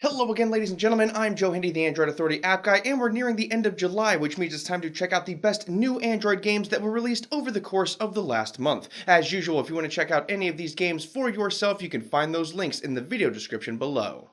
Hello again, ladies and gentlemen. I'm Joe Hindy, the Android Authority app guy, and we're nearing the end of July, which means it's time to check out the best new Android games that were released over the course of the last month. As usual, if you want to check out any of these games for yourself, you can find those links in the video description below.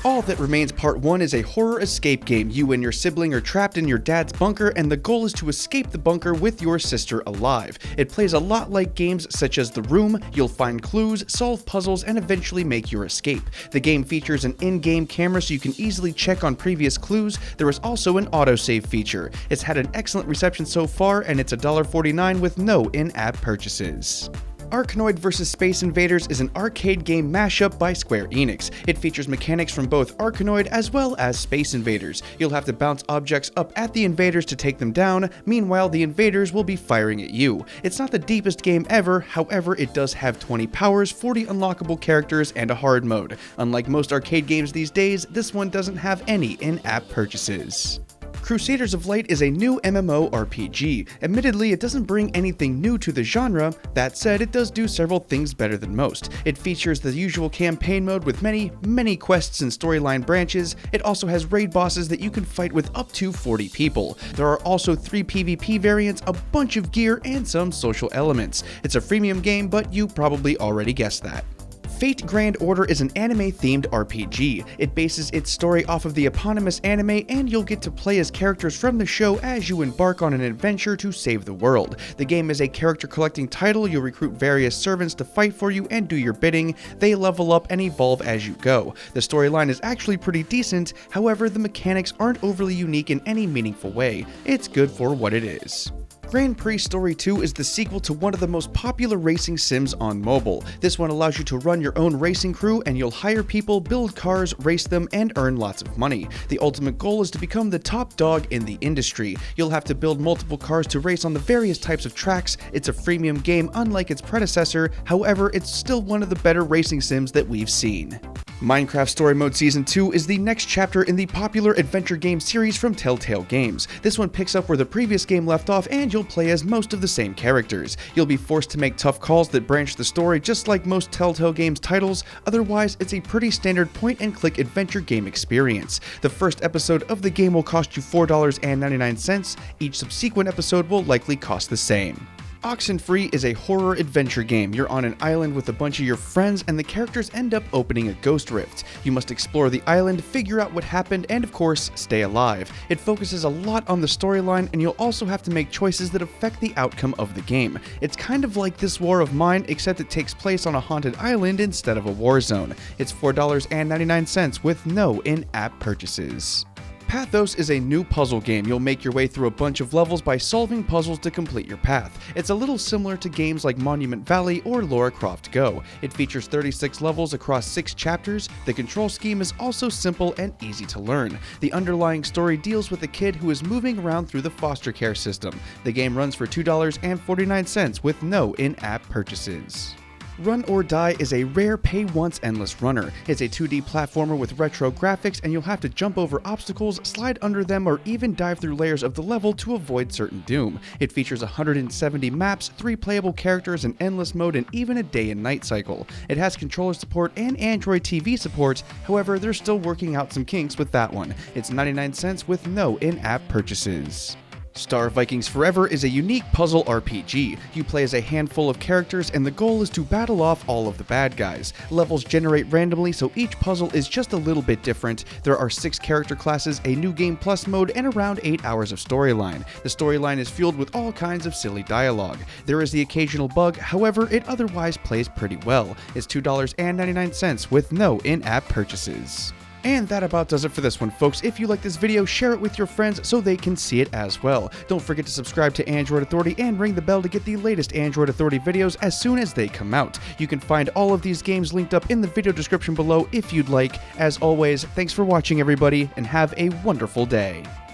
All That Remains Part 1 is a horror escape game. You and your sibling are trapped in your dad's bunker, and the goal is to escape the bunker with your sister alive. It plays a lot like games such as The Room. You'll find clues, solve puzzles, and eventually make your escape. The game features an in-game camera so you can easily check on previous clues. There is also an autosave feature. It's had an excellent reception so far, and it's $1.49 with no in-app purchases. Arkanoid vs. Space Invaders is an arcade game mashup by Square Enix. It features mechanics from both Arkanoid as well as Space Invaders. You'll have to bounce objects up at the invaders to take them down, meanwhile the invaders will be firing at you. It's not the deepest game ever, however it does have 20 powers, 40 unlockable characters, and a hard mode. Unlike most arcade games these days, this one doesn't have any in-app purchases. Crusaders of Light is a new MMORPG. Admittedly, it doesn't bring anything new to the genre. That said, it does do several things better than most. It features the usual campaign mode with many quests and storyline branches. It also has raid bosses that you can fight with up to 40 people. There are also 3 PvP variants, a bunch of gear, and some social elements. It's a freemium game, but you probably already guessed that. Fate Grand Order is an anime-themed RPG. It bases its story off of the eponymous anime, and you'll get to play as characters from the show as you embark on an adventure to save the world. The game is a character collecting title. You'll recruit various servants to fight for you and do your bidding. They level up and evolve as you go. The storyline is actually pretty decent, however the mechanics aren't overly unique in any meaningful way. It's good for what it is. Grand Prix Story 2 is the sequel to one of the most popular racing sims on mobile. This one allows you to run your own racing crew, and you'll hire people, build cars, race them, and earn lots of money. The ultimate goal is to become the top dog in the industry. You'll have to build multiple cars to race on the various types of tracks. It's a freemium game unlike its predecessor, however it's still one of the better racing sims that we've seen. Minecraft Story Mode Season 2 is the next chapter in the popular adventure game series from Telltale Games. This one picks up where the previous game left off, and you'll play as most of the same characters. You'll be forced to make tough calls that branch the story just like most Telltale Games titles, otherwise it's a pretty standard point-and-click adventure game experience. The first episode of the game will cost you $4.99, each subsequent episode will likely cost the same. Oxenfree is a horror adventure game. You're on an island with a bunch of your friends, and the characters end up opening a ghost rift. You must explore the island, figure out what happened, and of course, stay alive. It focuses a lot on the storyline, and you'll also have to make choices that affect the outcome of the game. It's kind of like This War of Mine, except it takes place on a haunted island instead of a war zone. It's $4.99 with no in-app purchases. Pathos is a new puzzle game. You'll make your way through a bunch of levels by solving puzzles to complete your path. It's a little similar to games like Monument Valley or Lara Croft Go. It features 36 levels across 6 chapters. The control scheme is also simple and easy to learn. The underlying story deals with a kid who is moving around through the foster care system. The game runs for $2.49 with no in-app purchases. Run or Die is a rare pay-once endless runner. It's a 2D platformer with retro graphics, and you'll have to jump over obstacles, slide under them, or even dive through layers of the level to avoid certain doom. It features 170 maps, 3 playable characters, an endless mode, and even a day and night cycle. It has controller support and Android TV support, however they're still working out some kinks with that one. It's 99 cents with no in-app purchases. Star Vikings Forever is a unique puzzle RPG. You play as a handful of characters, and the goal is to battle off all of the bad guys. Levels generate randomly, so each puzzle is just a little bit different. There are 6 character classes, a new game plus mode, and around 8 hours of storyline. The storyline is fueled with all kinds of silly dialogue. There is the occasional bug, however it otherwise plays pretty well. It's $2.99 with no in-app purchases. And that about does it for this one, folks. If you like this video, share it with your friends so they can see it as well. Don't forget to subscribe to Android Authority and ring the bell to get the latest Android Authority videos as soon as they come out. You can find all of these games linked up in the video description below if you'd like. As always, thanks for watching everybody, and have a wonderful day.